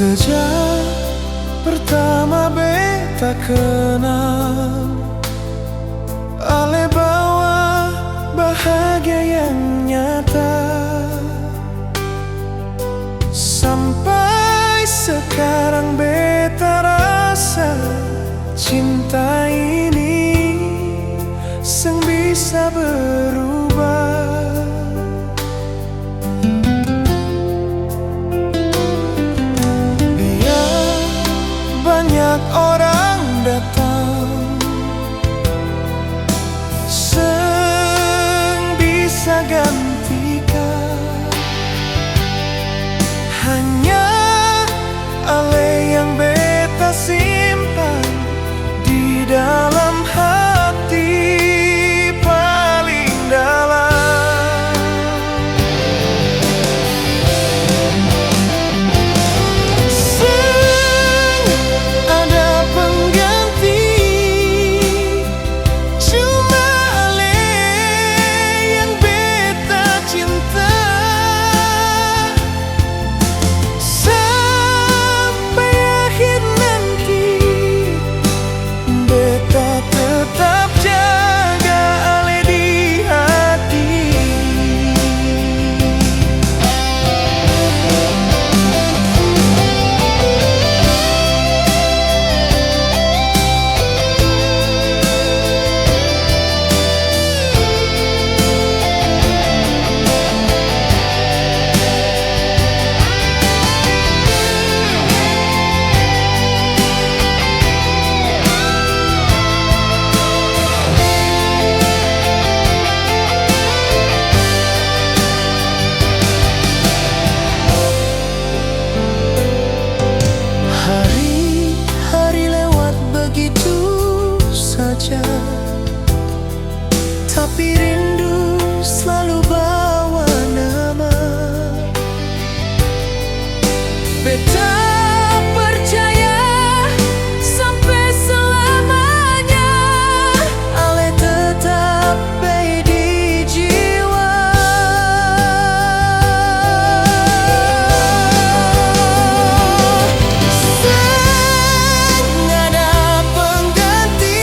Sejak pertama beta kenal, ale bawa bahagia yang nyata. Sampai sekarang beta rasa cinta ini seng bisa berubah. Banyak orang datang, seng bisa gantikan. Hanya ale yang beta simpan di dalam hati paling dalam. Tapi rindu selalu bawa nama. Beta percaya sampai selamanya ale tetap baik di jiwa. Seng ada pengganti,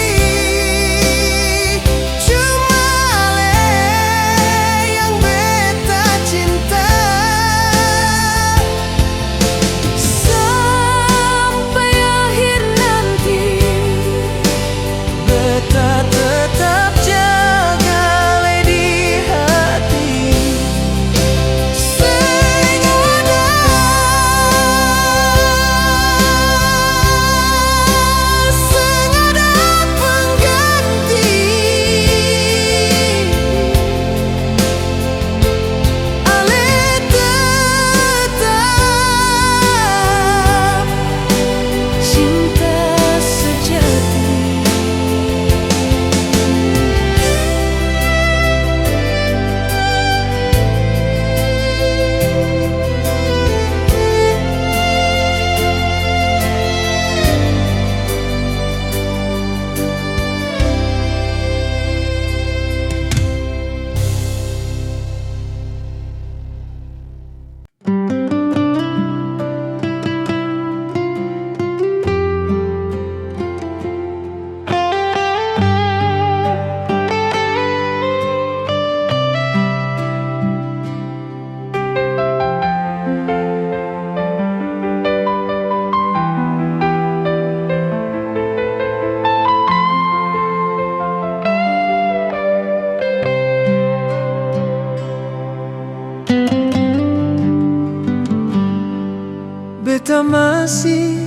beta masih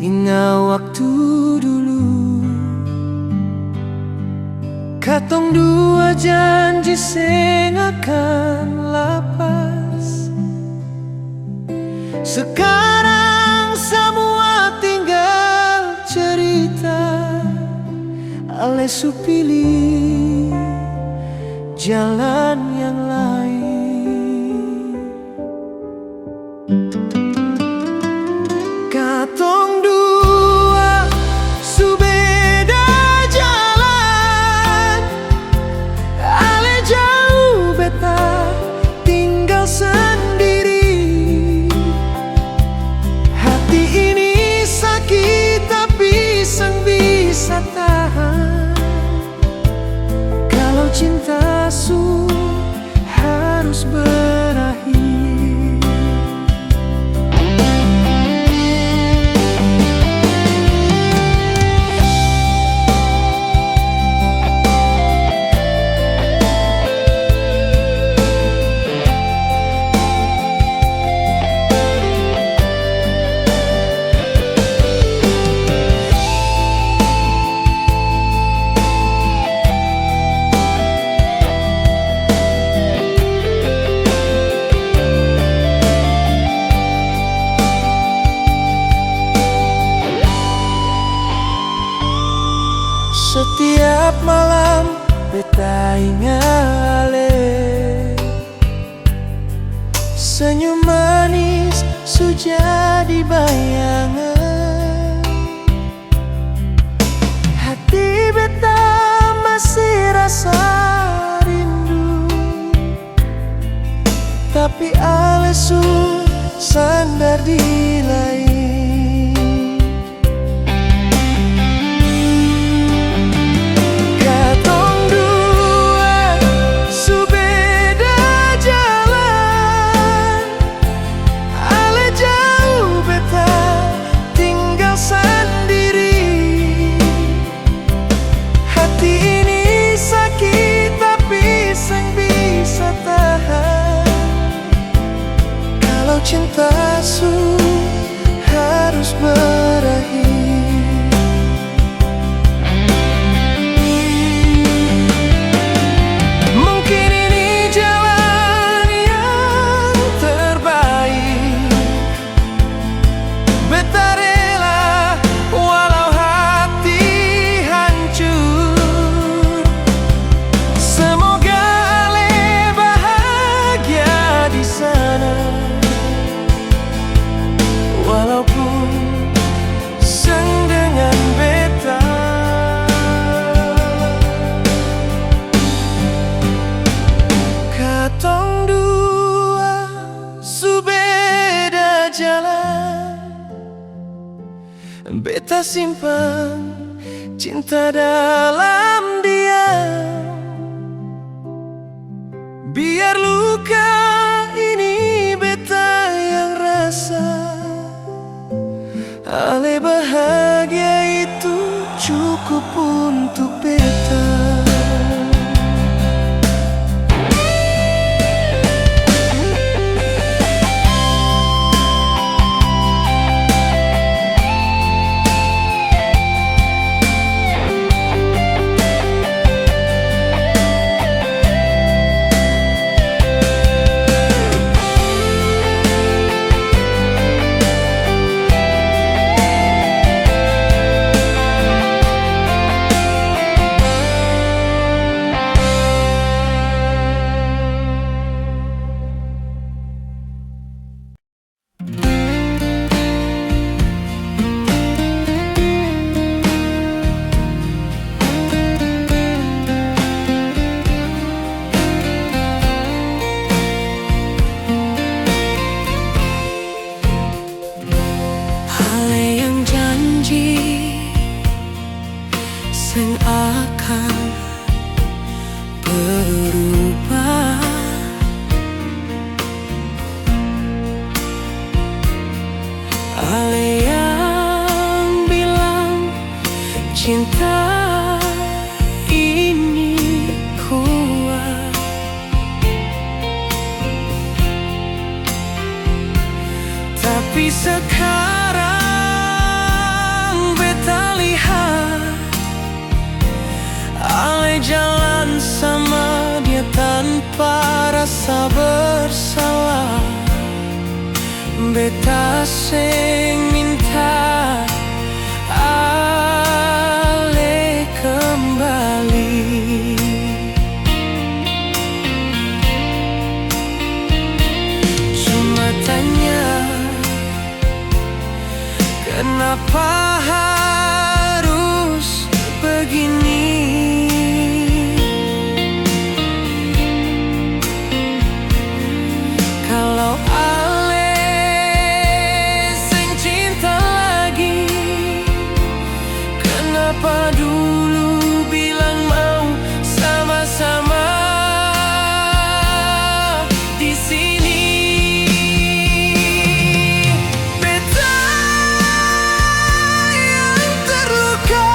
ingat waktu dulu. Katong dua janji seng akan lapas. Sekarang semua tinggal cerita. Ale su pilih jalan yang lain. Katong dua su beda jalan. Ale jauh beta tinggal sendiri. Hati ingale. Senyum manis sujadi bayangan, hati beta masih rasa rindu, tapi ale su sandar di lain. Katong dua su beda jalan, ale jauh beta tinggal sendiri. Hati ini sakit tapi seng bisa tahan, kalau cinta su harus berakhir. Mungkin ini jalan yang terbaik, beta rela walau hati hancur. Semoga ale bahagia di sana, walaupun seng dengan beta. Katong dua su beda jalan, beta simpan cinta dalam diam. Biar luka ini beta yang rasa, ale bahagia itu cukup untuk beta. Ale yang janji seng akan berubah, ale yang bilang cinta ini kuat, tapi sekarang beta lihat ale jalan sama dia tanpa rasa bersalah. Beta seng minta ale kembali, cuma tanya kenapa harus begini. Kalau ale seng cinta lagi, kenapa dulu bilang mau sama-sama di sini? Beta yang terluka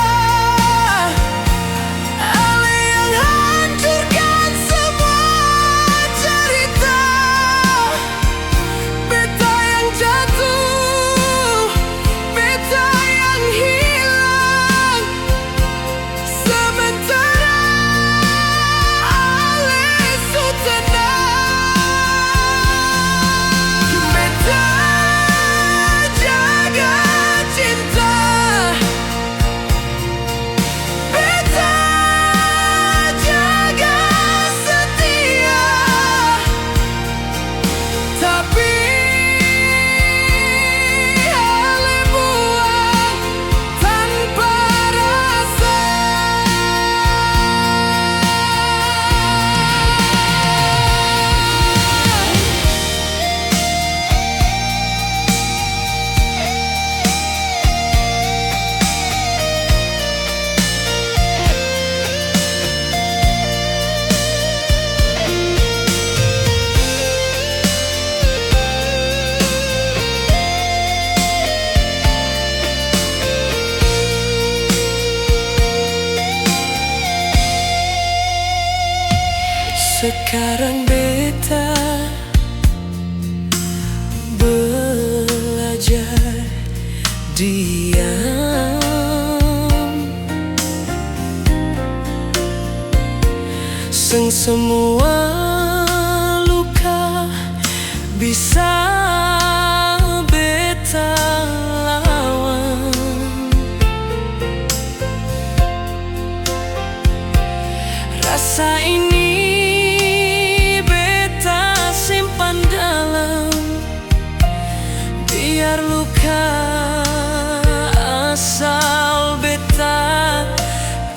Sekarang beta belajar diam, semua luka bisa beta lawan. Rasa ini beta simpan dalam, biar luka asal beta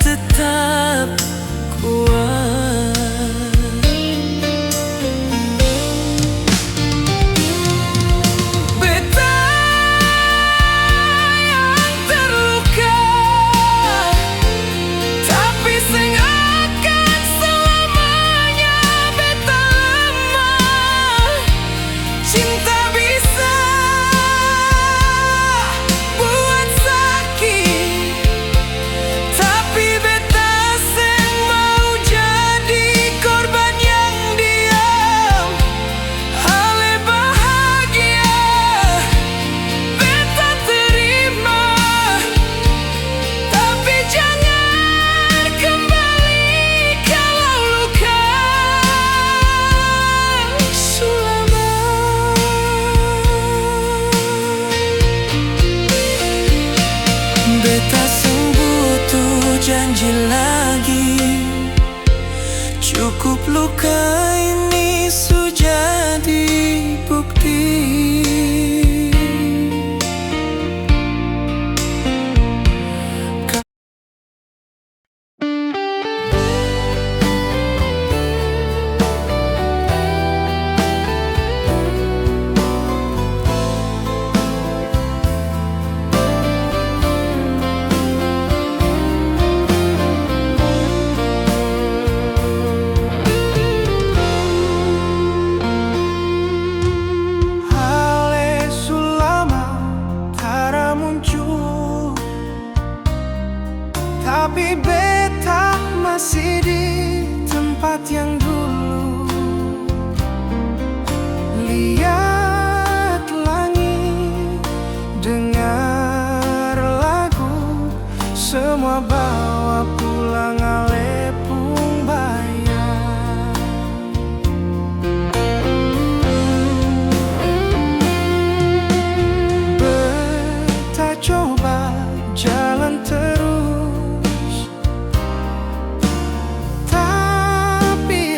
tetap kuat. Beta seng butuh janji lagi, cukup luka ini sudah dibukti. Tapi beta masih di tempat yang dulu. Lihat langit, dengar lagu, semua bawa pulang alepung bayang. Beta coba jalan terus, tapi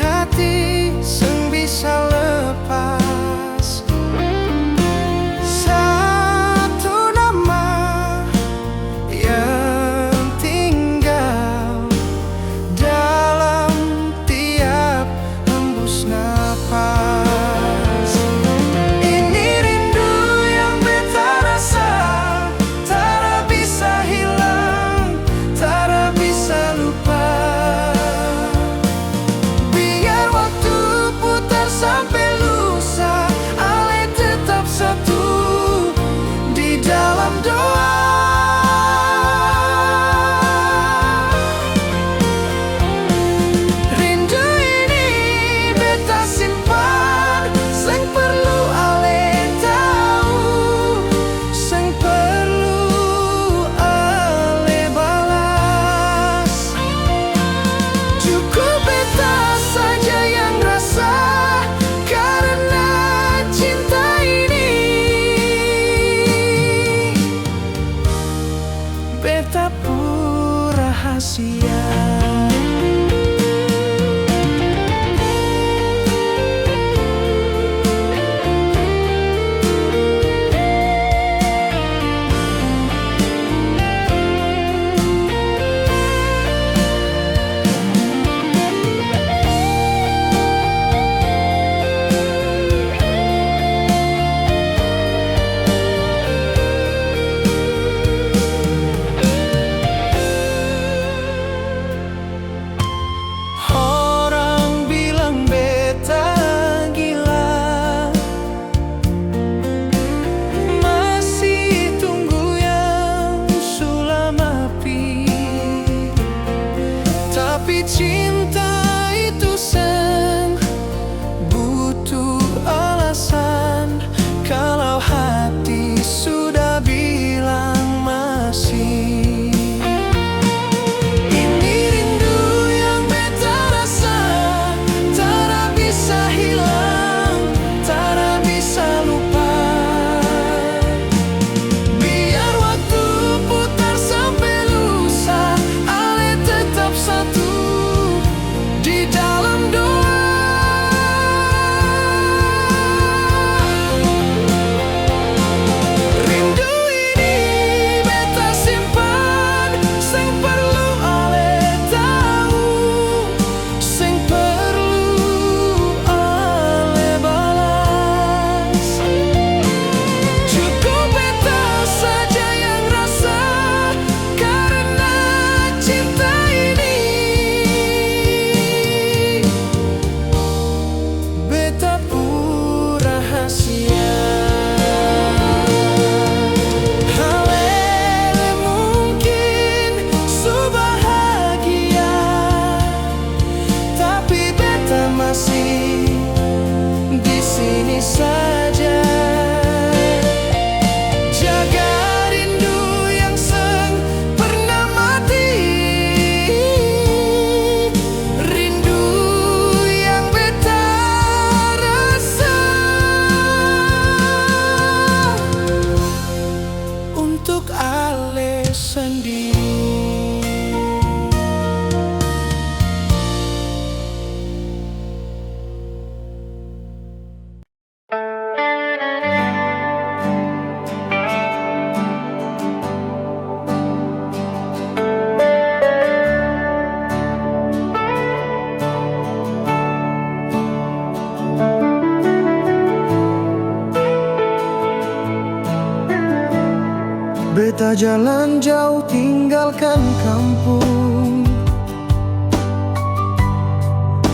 Beta jalan jauh tinggalkan kampung.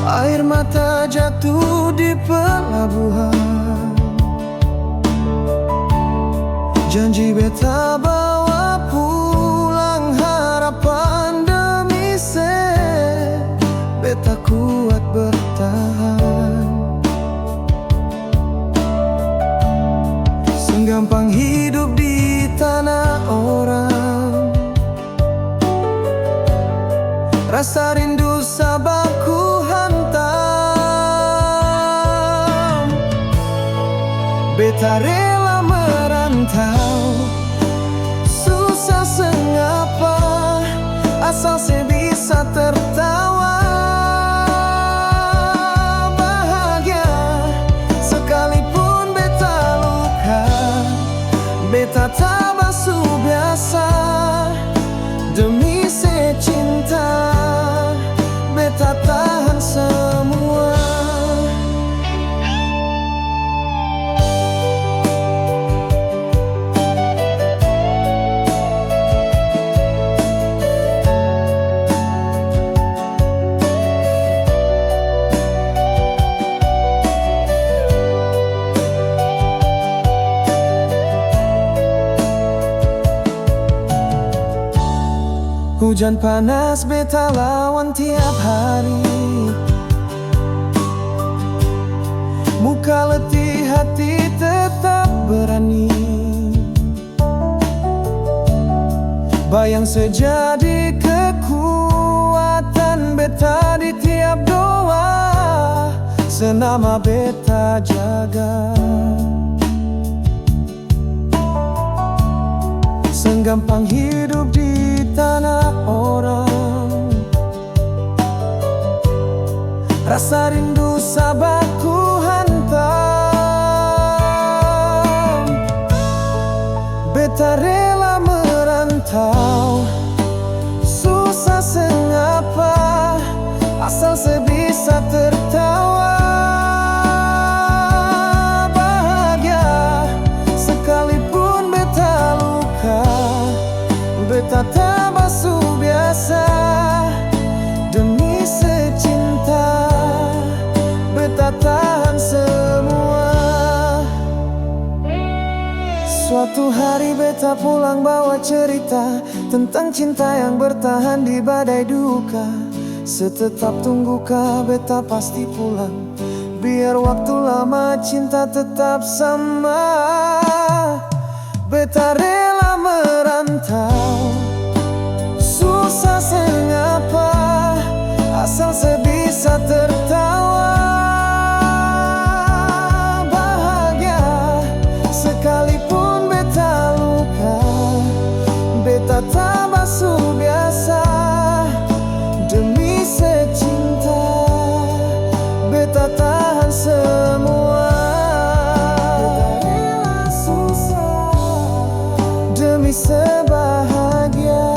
Air mata jatuh di pelabuhan. Janji beta bawa pulang harapan demi beta kuat bertahan. Senggampang hidup di tanah orang. Rasa rindu sabarku hantam. Beta rela merantau, susah sengapa, asal saya bisa tertawa. Bahagia sekalipun beta luka, beta tak basuh biasa. Demi secinta, beta tahan semua. Hujan panas beta lawan tiap hari. Muka letih, hati tetap berani. Bayang sejadi kekuatan beta di tiap doa. Senama beta jaga. Senggampang hidup di tanah orang. Rasa rindu sabarku hantam. Beta rela merantau, susah sengapa, asal sebisa tertawa. Bahagia sekalipun beta luka, beta tak basuh biasa. Demi secinta, beta tahan semua. Suatu hari beta pulang bawa cerita tentang cinta yang bertahan di badai duka. Setetap tungguka beta pasti pulang, biar waktu lama cinta tetap sama. Beta rela merantau, susah sengapa, asal sebisa tertawa. Bahagia sekalipun beta luka, beta tak basuh biasa. Demi secinta, beta tahan semua. Sebahagia.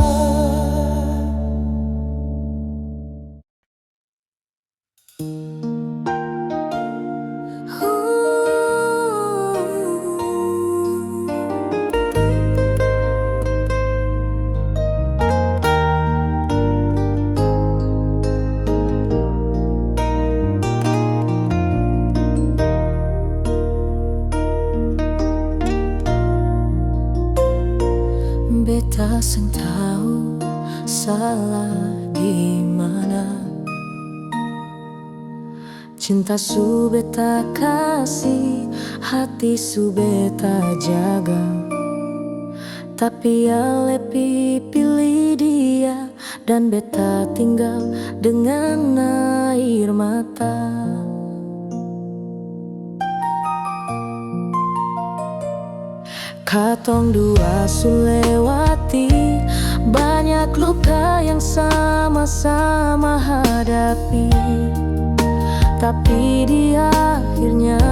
Beta seng tahu salah di mana. Cinta su beta kasih, hati su beta jaga. Tapi ale pilih dia, dan beta tinggal dengan air mata. Katong dua su lewati banyak luka yang sama-sama hadapi. Tapi di akhirnya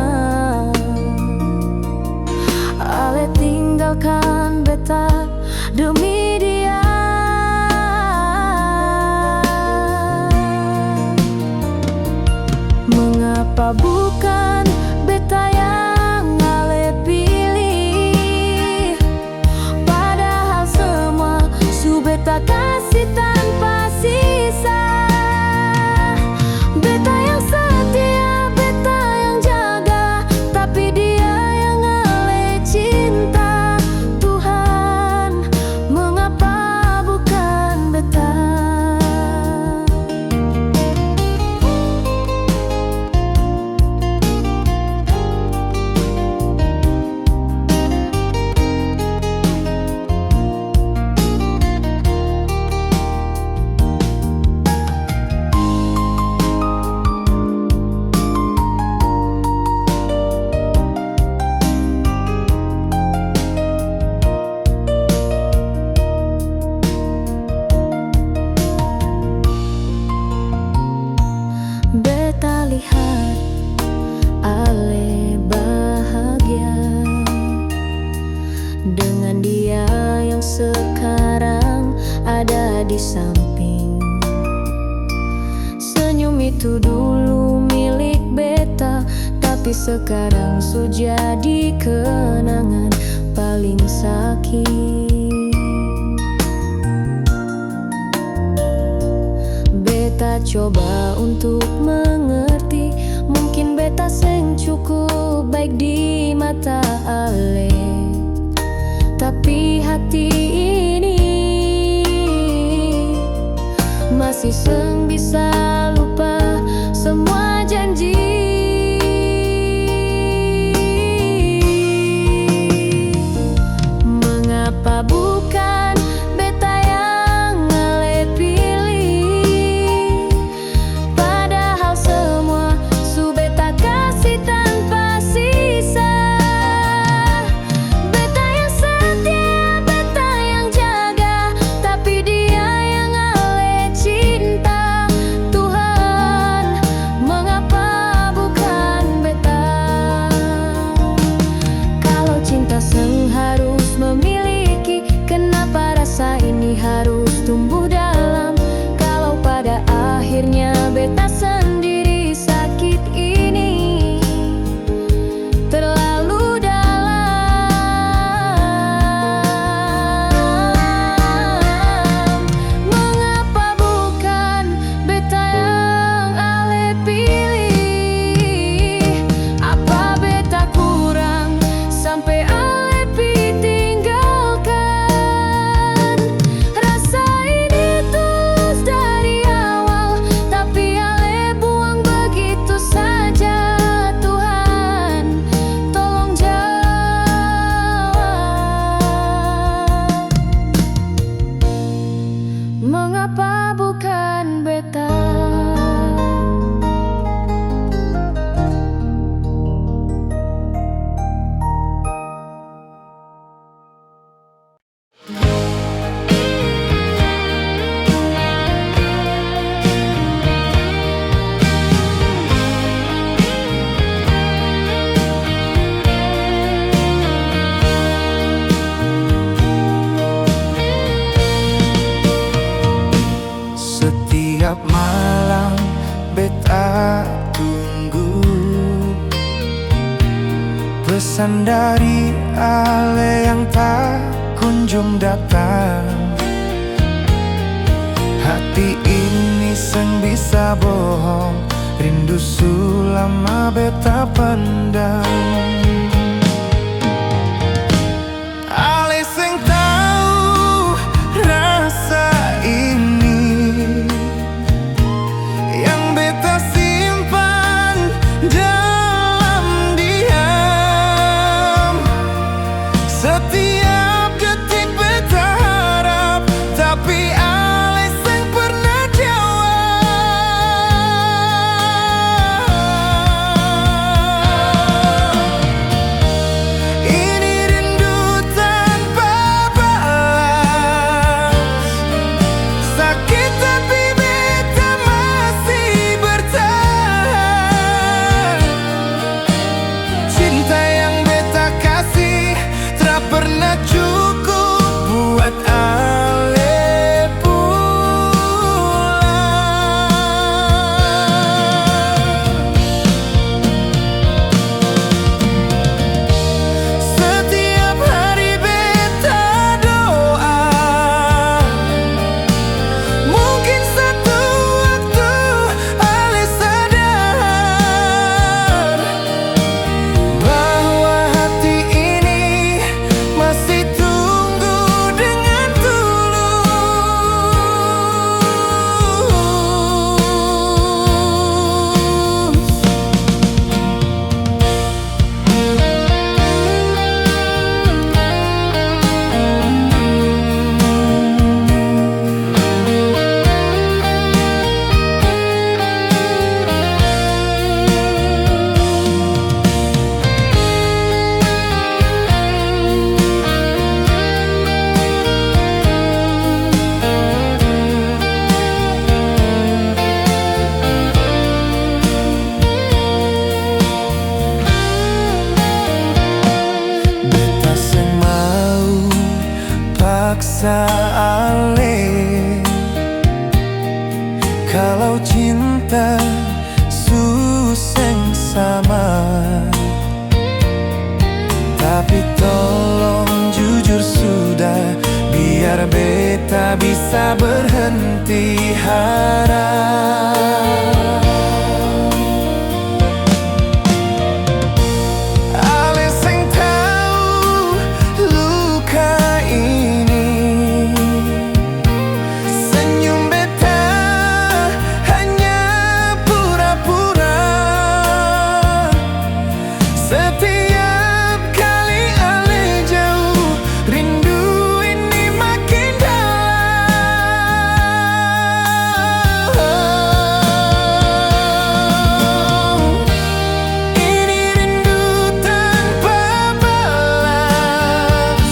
ale tinggalkan beta demi dia. Mengapa bukan beta yang ale pilih? Padahal di samping. Senyum itu dulu milik beta, tapi sekarang sudah jadi kenangan paling sakit. Beta coba untuk mengerti, mungkin beta seng cukup baik di mata ale, tapi hati ini masih seng bisa lupa semua janji. Mengapa bukan beta yang ale pilih, padahal semua su beta kasih tanpa sisa. Beta yang setia, beta yang jaga, tapi dia yang ale cinta. Tuhan, mengapa bukan beta? Kalau cinta seng harus memiliki, kenapa rasa ini harus tumbuh dalam? Kalau pada akhirnya beta sendiri sakit ini terlalu dalam. Mengapa bukan beta yang ale pilih? Apa beta kurang sampai ale tinggalkan? Rasa ini tulus dari awal, tapi ale buang begitu saja. Tuhan, tolong jawab. Mengapa bukan beta? Setiap malam beta tunggu pesan dari ale yang tak kunjung datang. Hati ini seng bisa bohong, rindu sulama beta pendam. Ale seng tahu rasa ini yang beta simpan dalam diam. Setiap detik beta harap, tapi ale seng pernah jawab. Ini rindu tanpa balas, sakit tapi beta masih bertahan. Cinta yang beta kasih tak pernah cukup buat ale pulang. Setiap hari beta doa, mungkin satu waktu ale sadar bahwa hati ini masih tunggu dengan beta seng mau paksa ale beta bisa berhenti harap. Ale sing tahu luka ini, senyum beta hanya pura-pura. Setiap kali ale jauh, rindu ini makin dalam. Ini rindu tanpa balas,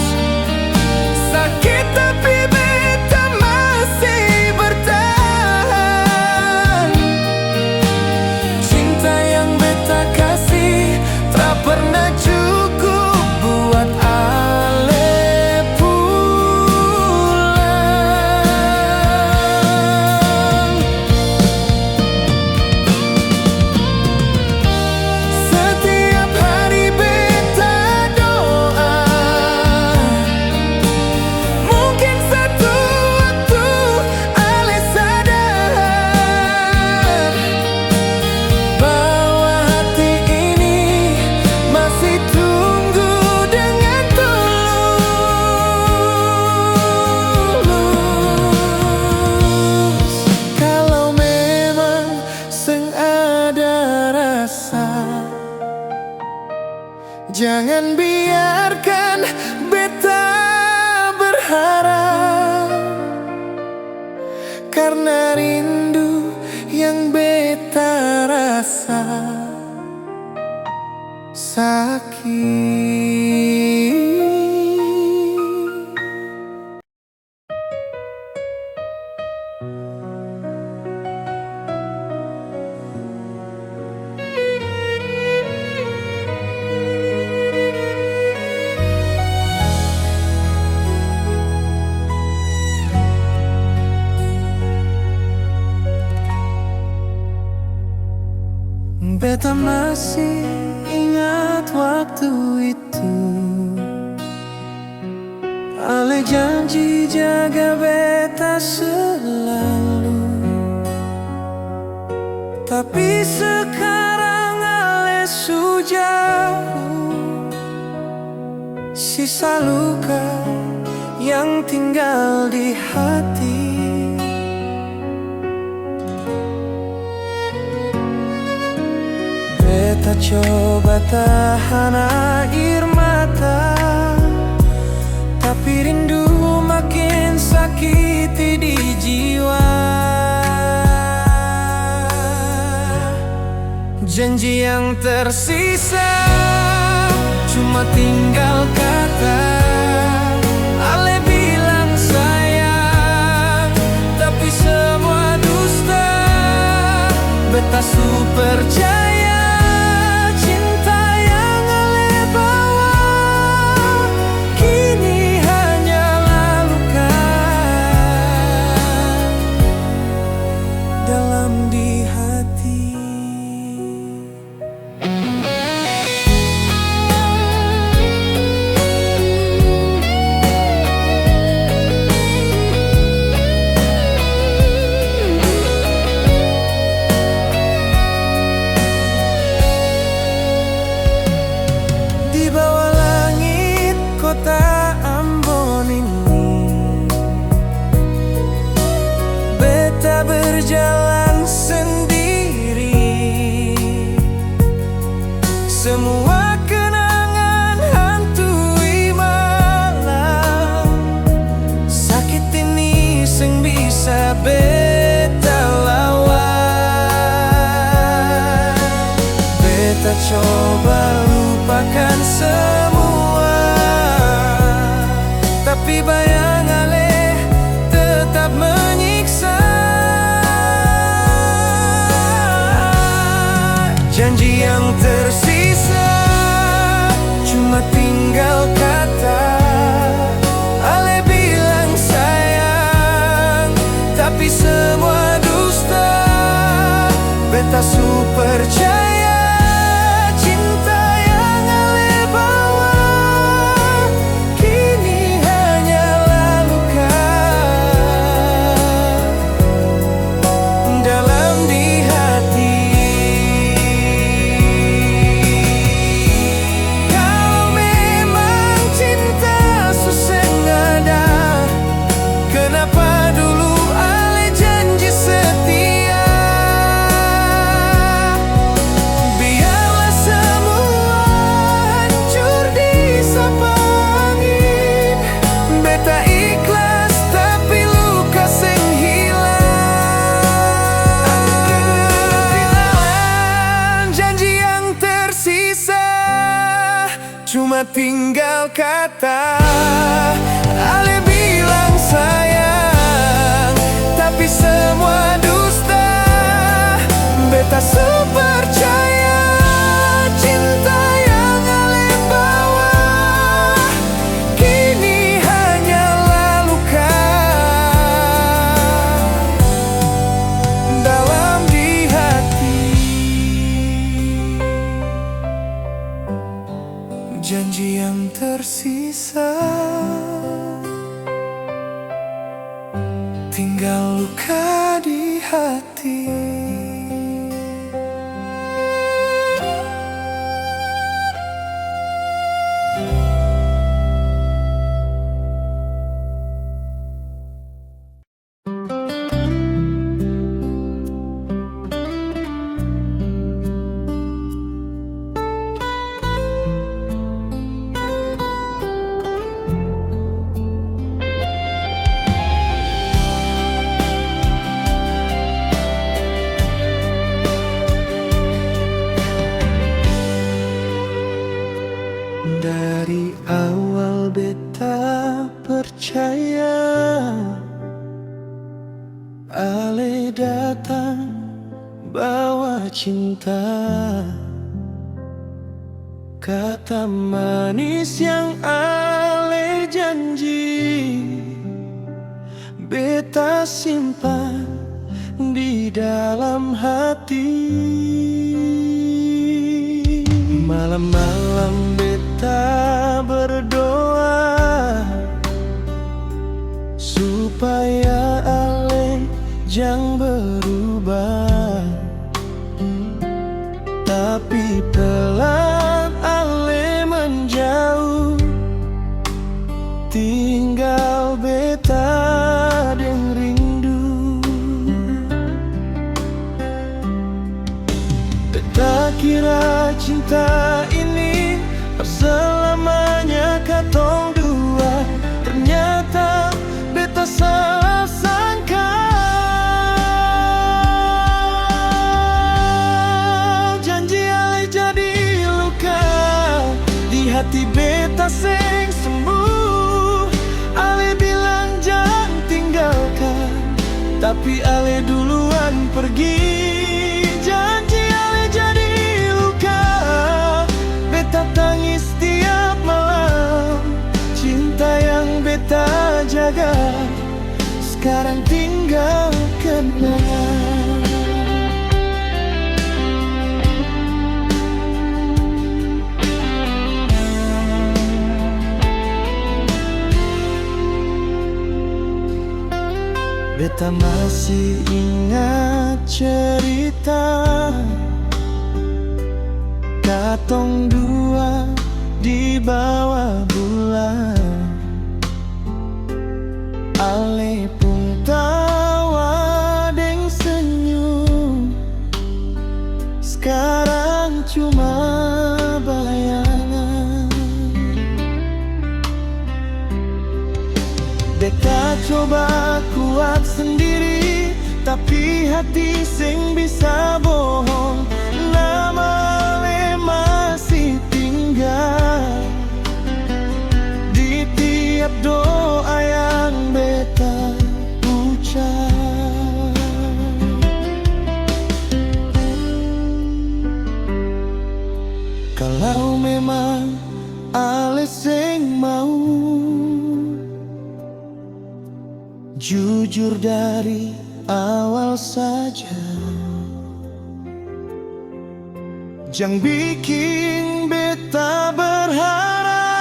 sakit tapi beta masih bertahan. Cinta yang beta kasih tak pernah cukup buat ale pulang. Setiap hari beta doa, mungkin satu waktu ale sadar bahwa hati ini masih tunggu dengan tulus. Kalau memang seng ada rasa, jangan biarkan beta berharap, karena rindu yang beta rasa sakit. Beta masih ingat waktu itu, ale janji jaga beta selalu. Tapi sekarang ale su jauh, sisa luka yang tinggal di hati. Beta coba tahan air mata, tapi rindu makin sakiti di jiwa. Janji yang tersisa cuma tinggal kata. Ale bilang sayang, tapi semua dusta. Beta su percaya cinta yang ale bawa kini hanyalah luka dalam di hati. Di bawah langit kota Ambon ini, beta berjalan sendiri. Semua kenangan hantui malam, sakit ini seng bisa beta lawan. Beta coba lupakan semua, tapi bayang ale tetap menyiksa. Janji yang tersisa cuma tinggal kata. Ale bilang sayang, tapi semua dusta. Beta su percaya cinta yang ale bawa kini hanyalah luka tinggal kata. Ale bilang sayang, tapi semua dusta. Beta sepercaya cinta yang Ale bawa kini hanyalah luka dalam di hati. Janji yang tersisa tinggal luka di hati. Dari awal beta percaya Ale datang bawa cinta. Kata manis yang Ale janji beta simpan di dalam hati. Malam-malam beta berdoa supaya Ale jangan berubah. Tapi pelan Ale menjauh, tinggal beta deng rindu. Beta kira cinta ini selamanya katong dua, ternyata beta salah sangka. Janji Ale jadi luka di hati beta sing sembuh. Ale bilang jangan tinggalkan, tapi Ale duluan pergi. Janji Ale jadi luka, beta tangis tiap malam. Cinta yang beta jaga sekarang tinggal kenangan. Beta masih ingat cerita katong dua di bawah bulan. Ale pun tawa deng senyum, sekarang cuma bayangan. Beta coba kuat sendiri, tapi hati sing bisa bohong. Nama Ale masih tinggal di tiap doa yang beta ucap. Kalau memang Ale sing mau jujur dari awal saja, jangan bikin beta berharap.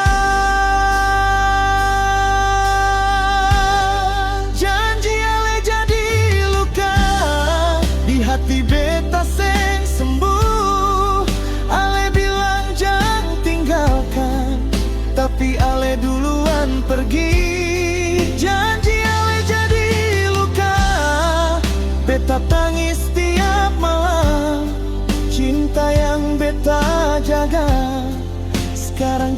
Janji Ale jadi luka di hati beta sing sembuh. Ale bilang jangan tinggalkan, tapi Ale duluan pergi. Janji Ale jadi luka, beta tangis tiap malam. Cinta yang beta jaga sekarang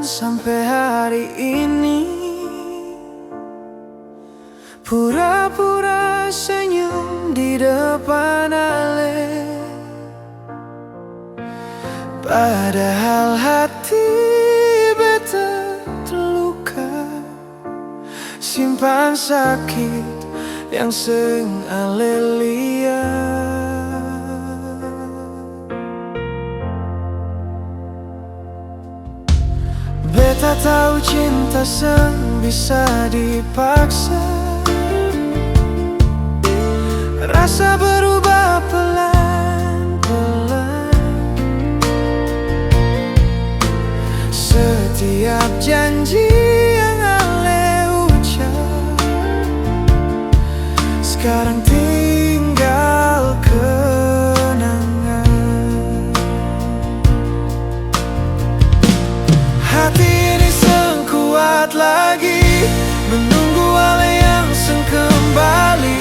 sampai hari ini. Pura-pura senyum di depan Ale, padahal hati beta terluka. Simpan sakit yang seng Ale lihat. Beta tahu cinta seng bisa dipaksa. Rasa berubah pelan-pelan. Setiap janji yang Ale ucap sekarang tinggal kenangan. Hati ini seng kuat lagi menunggu Ale yang seng kembali.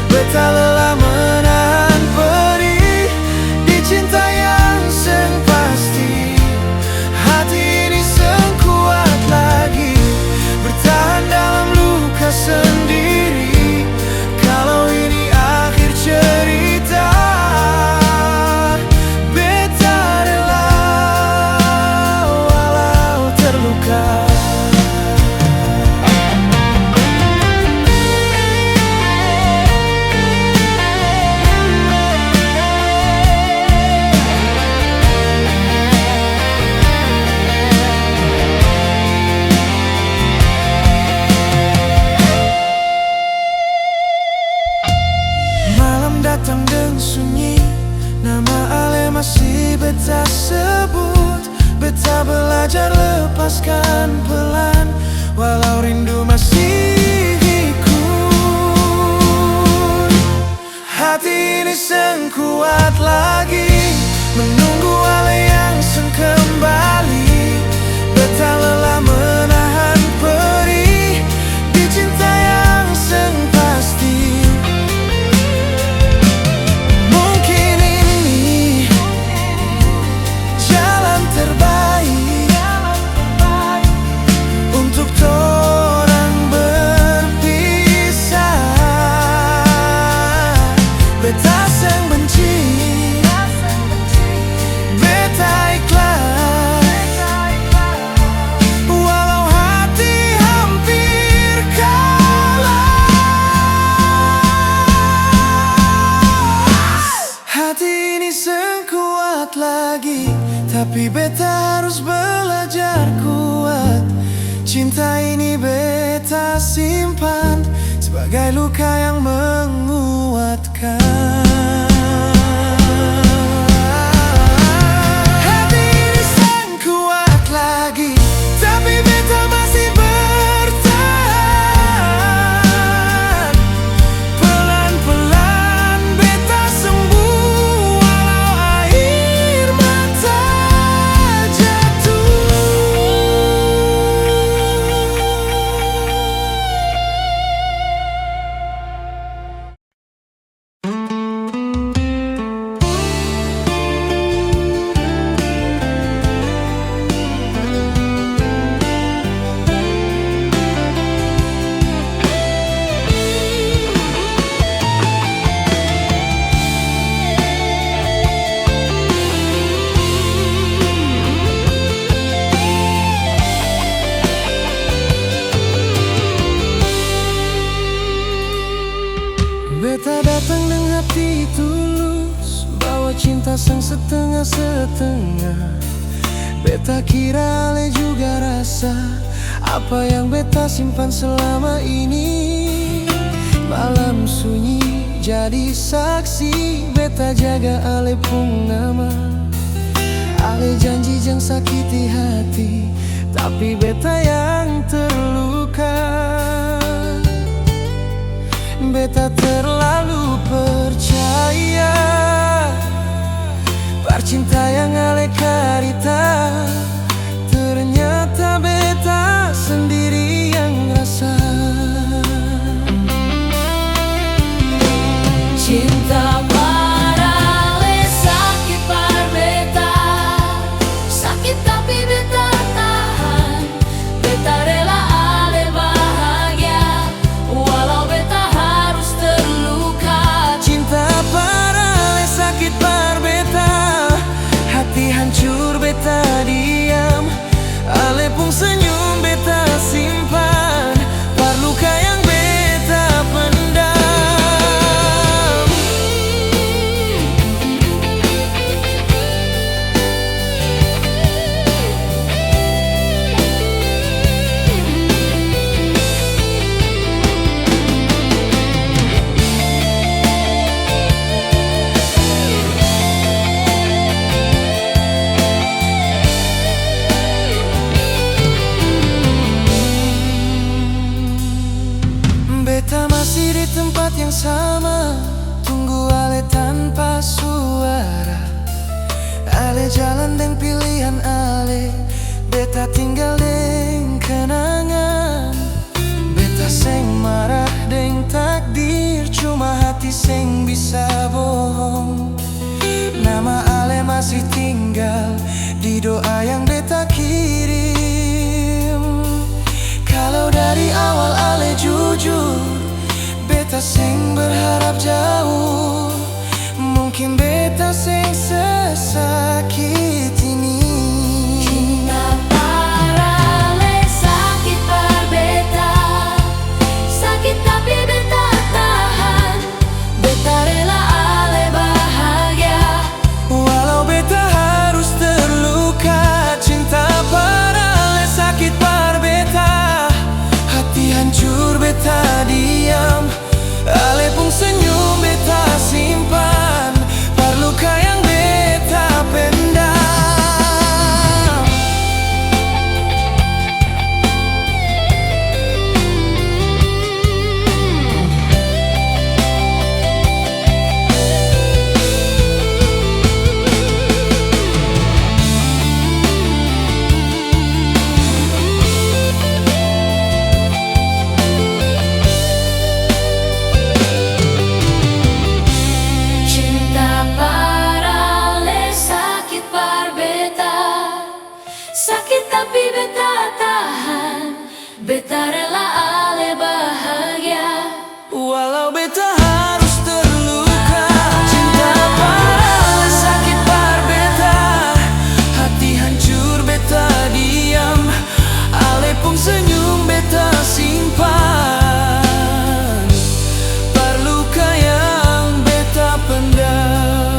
Beta lelah menahan perih di cinta yang seng pasti. Hati ini seng kuat lagi bertahan dalam luka sendiri. Kalau ini akhir cerita, beta rela walau terluka. Datang dan sunyi, nama Ale masih beta sebut. Beta belajar lepaskan pelan, walau rindu masih ikut. Hati ini seng kuat lagi menunggu Ale yang seng kembali. Beta lelah menahan perih di cinta yang seng pasti. Untuk torang berpisah, beta seng benci, beta ikhlas, walau hati hampir kalah. Hati ini seng kuat lagi, tapi beta harus belajar kuat. Cinta ini beta simpan sebagai luka yang menguatkan. Hati ini seng kuat lagi, tapi beta masih bertahan. Pelan-pelan beta sembuh walau air mata jatuh. Beta datang dengan hati tulus, bawa cinta sang setengah-setengah. Beta kira Ale juga rasa apa yang beta simpan selama ini. Malam sunyi jadi saksi, beta jaga Ale pung nama. Ale janji jang sakiti hati, tapi beta yang terluka. Beta terlalu percaya percinta yang Ale karita. Ternyata beta sendiri yang rasa. Cinta parale sakit par beta, sakit tapi beta tahan. sama-sama tunggu ale tanpa suara. Ale jalan deng pilihan ale, beta tinggal deng kenangan. Beta seng marah deng takdir, cuma hati seng bisa bohong. Nama ale masih tinggal di doa yang beta kirim. Kalau dari awal ale jujur, beta seng berharap jauh. Mungkin beta seng sesakit ini. Cinta parale sakit par beta, sakit tapi beta tahan. Beta rela ale bahagia, Walau beta harus terluka. Cinta parale sakit par beta, hati hancur beta diam. Ale pun senyum beta simpan, luka yang beta pendam. cinta parale sakit par beta, sakit tapi beta tahan. Beta rela ale bahagia, Walau beta harus terluka. Cinta parale sakit par beta, hati hancur beta diam. Ale pun senyum beta simpan, luka yang beta pendam.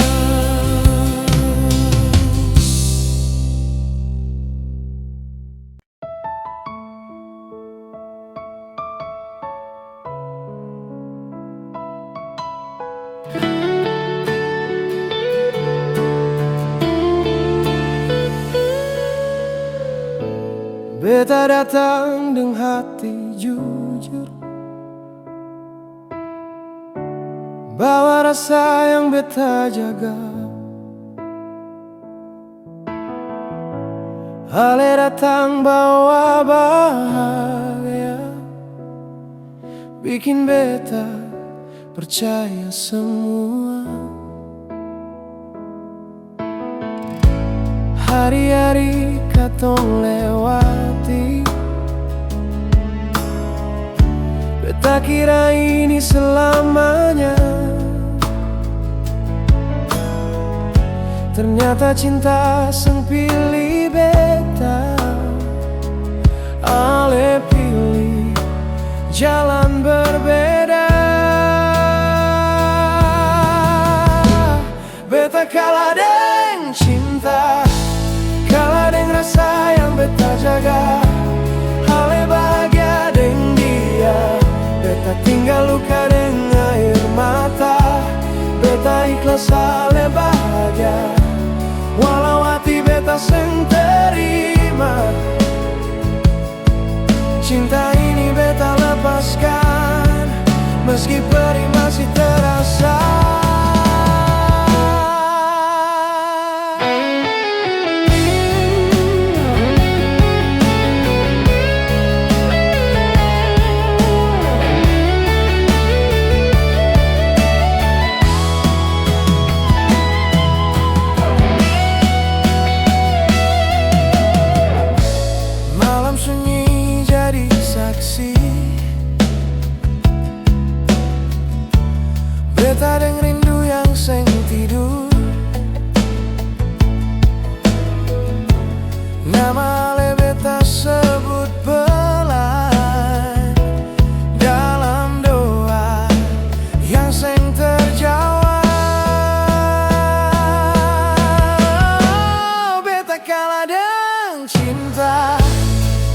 Beta datang dengan hati jujur, bawa rasa yang beta jaga. Ale datang bawa bahagia, bikin beta percaya semua. Hari-hari katong lewati, beta kira ini selamanya. Ternyata cinta seng pilih beta, ale pilih jalan berbeda. Beta kalah deng cinta, kalah deng rasa yang beta jaga. Ale bahagia deng dia, beta tinggal luka deng air mata. Beta ikhlas ale bahagia, walau hati beta seng terima. Cinta ini beta lepaskan, meski perih masih terasa. Beta deng rindu yang seng tidur, nama ale beta sebut pelan dalam doa yang seng terjawab. Beta kalah deng cinta,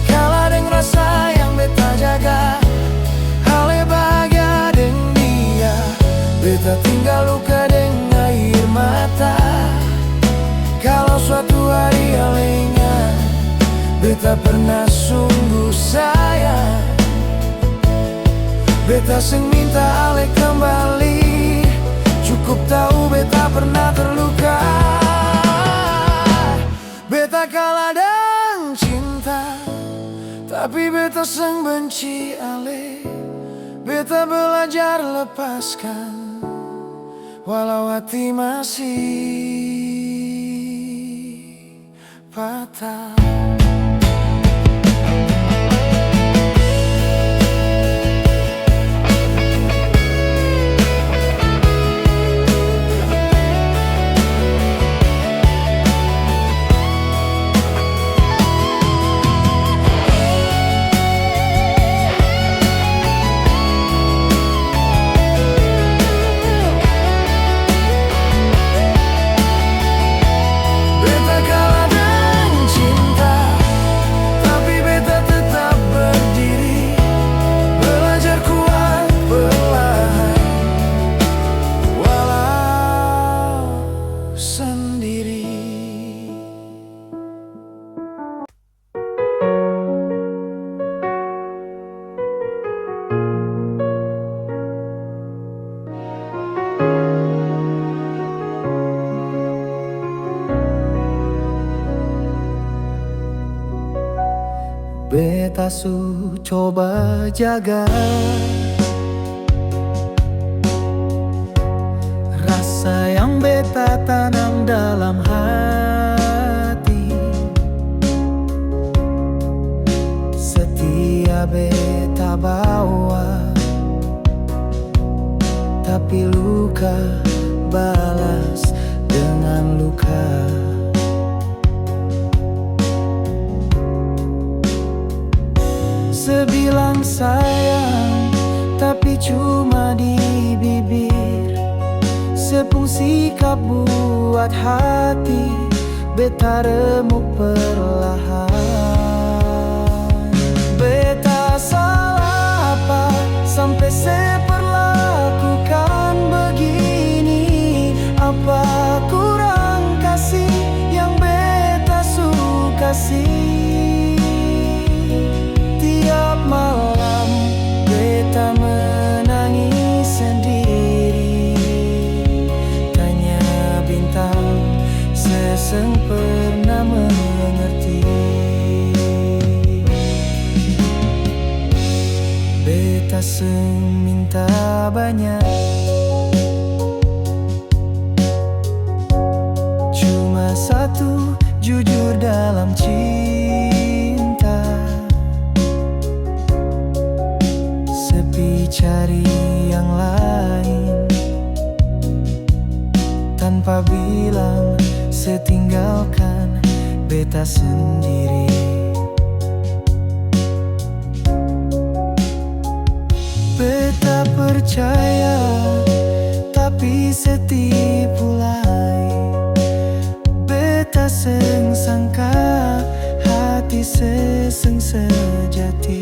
kalah deng rasa yang beta jaga. Ale bahagia deng dia, beta tinggal luka deng air mata. Kalau suatu hari ale ingat, beta pernah sungguh sayang. Beta seng minta ale kembali. Tapi beta seng benci ale, beta belajar lepaskan, walau hati masih patah. Beta su coba jaga rasa yang beta tanam dalam hati. Setia beta bawa, tapi luka balas dengan luka. Sebilang sayang, tapi cuma di bibir. Sepungsi sikap buat hati beta remuk perlahan. Beta salah apa sampai seperlakukan begini? Apa kurang kasih yang beta suka sih? Malam beta menangis sendiri, tanya bintang seseng pernah mengerti. Beta seng minta banyak, cuma satu, jujur dalam cinta. Cari yang lain tanpa bilang, setinggalkan beta sendiri. Beta percaya tapi setipu lain. Beta seng sangka hati seseng sejati.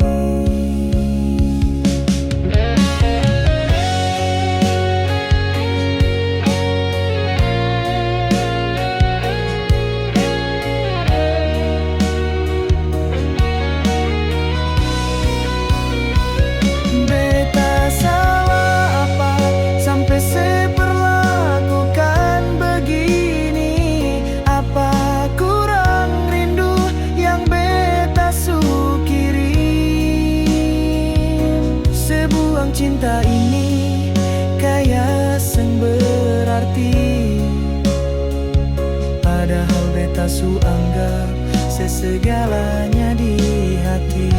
Cinta ini kayak seng berarti, padahal beta su anggap sesegalanya di hati.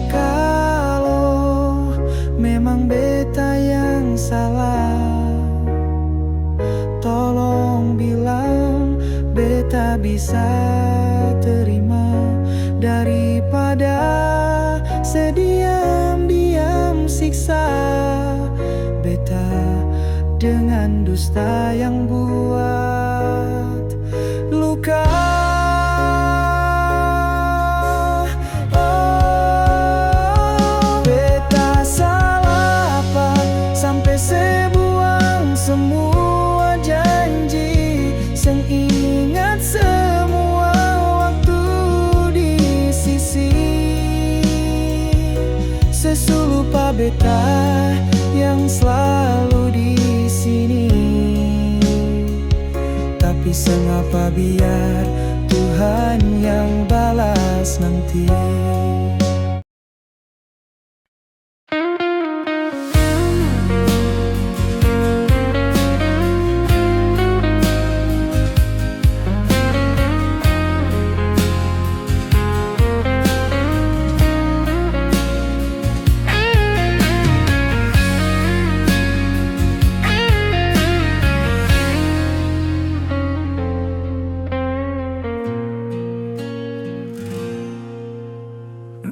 Kalau memang beta yang salah, tolong bilang beta bisa terima daripada sediam-diam siksa beta dengan dusta yang buat luka. Beta salah apa sampai sebuang semua janji, seng ingat semua waktu di sisi. Seselupa beta yang selalu di sini, tapi sengapa biar Tuhan yang balas nanti.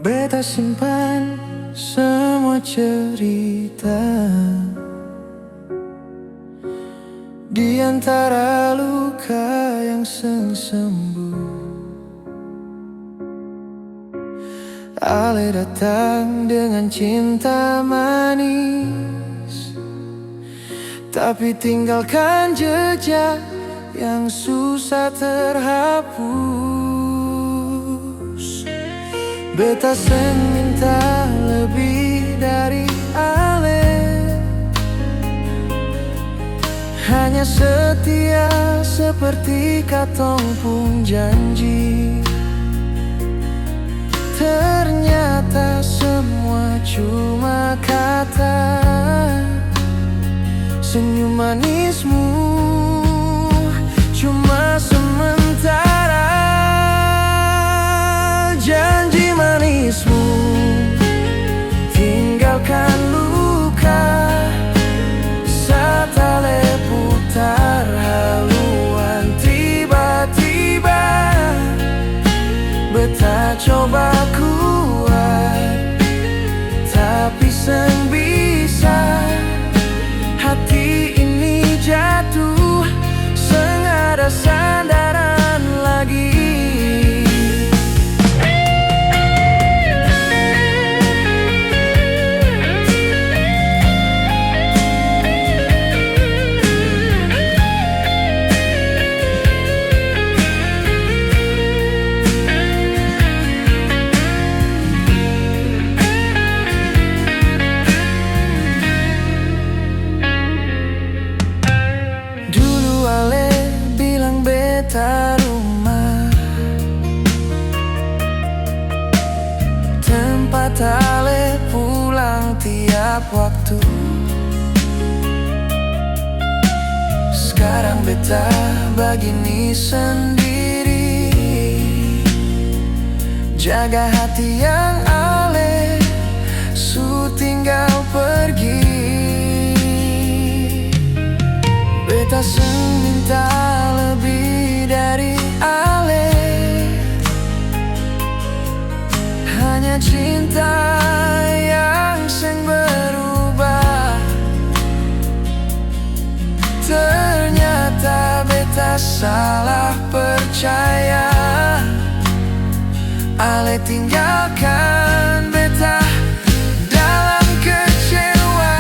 Beta simpan semua cerita di antara luka yang sembuh. Ale datang dengan cinta manis, tapi tinggalkan jejak yang susah terhapus. Beta seng minta lebih dari Ale, hanya setia seperti katong pun janji. Ternyata semua cuma kata, senyum manismu cuma sementara. Janji manismu tinggalkan luka, saat ale putar haluan tiba-tiba. Beta coba kuat, tapi seng bisa. Hati ini jatuh, seng ada sandaran lagi. Rumah tempat ale pulang tiap waktu. Sekarang beta begini sendiri, jaga hati yang ale su tinggal pergi. Beta seng minta lebih dari Ale, hanya cinta yang seng berubah. Ternyata beta salah percaya, Ale tinggalkan beta dalam kecewa.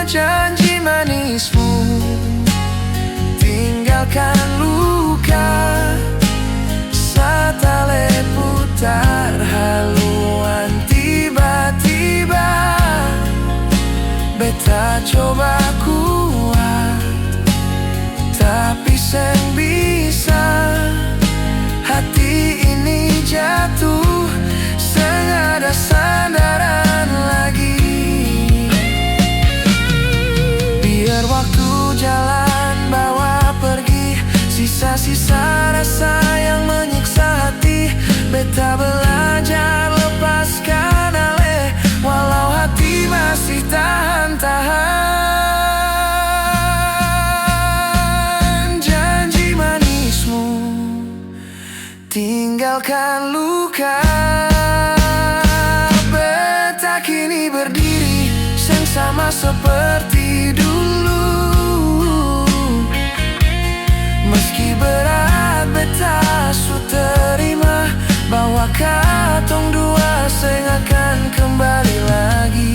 Janji manismu tinggalkan luka, saat ale putar haluan tiba-tiba. Beta coba kuat, tapi seng bisa. Hati ini jatuh, seng ada sandaran lagi. Biar waktu jalan bawa pergi sisa-sisa rasa yang menyiksa hati. Beta belajar lepaskan ale, walau hati masih tahan-tahan. Janji manismu tinggalkan luka. Beta kini berdiri, seng sama seperti dulu. Meski berat beta su terima, bahwa katong dua seng akan kembali lagi.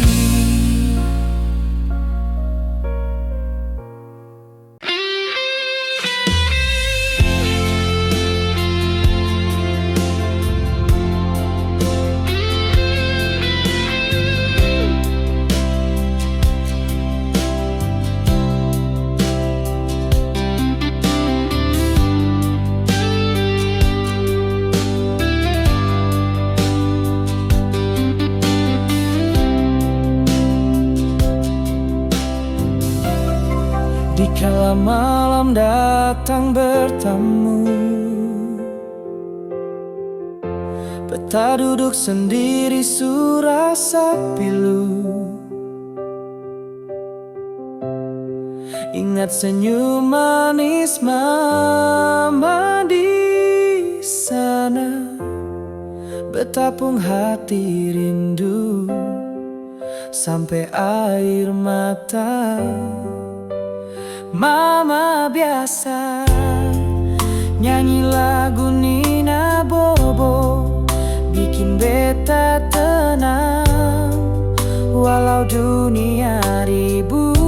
Kala malam datang bertamu, beta duduk sendiri surasa pilu. Ingat senyum manis mama di sana, betapung hati rindu sampai air mata. Mama biasa nyanyi lagu Nina Bobo, bikin beta tenang walau dunia ribut.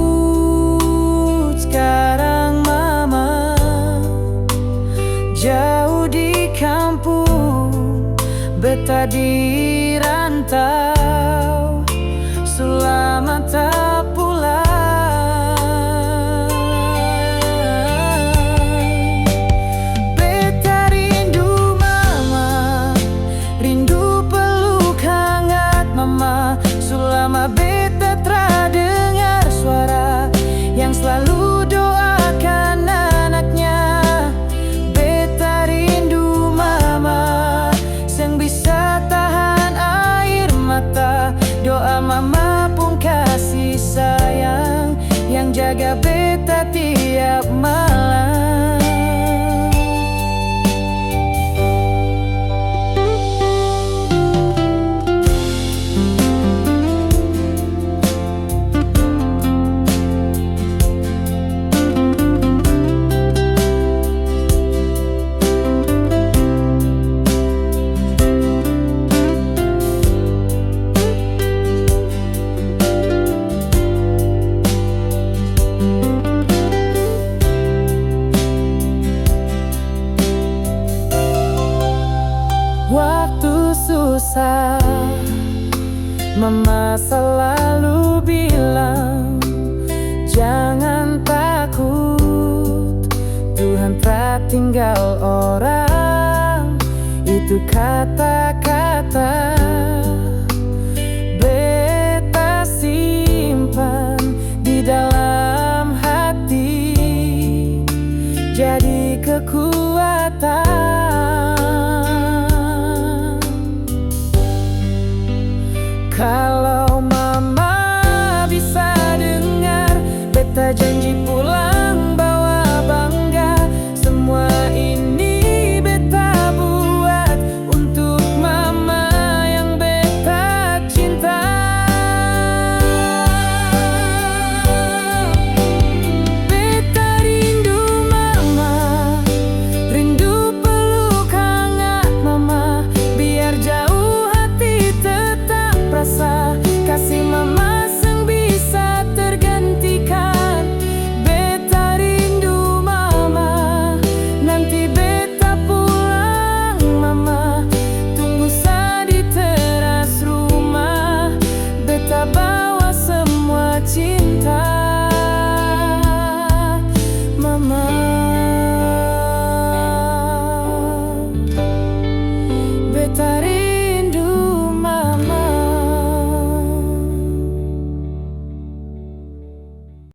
Sekarang mama jauh di kampung, beta di rantau, selamat tak pulang. Beta rindu mama, rindu peluk hangat mama. Selama beta tra dengar suara yang selalu doakan anaknya. Beta rindu mama, yang bisa tahan air mata. Doa mama pun kasih sayang yang jaga beta tiap malam. Waktu susah, mama selalu bilang, jangan takut, Tuhan tak tinggal orang. Itu kata-kata beta simpan di dalam hati, jadi kekuatan. Kalau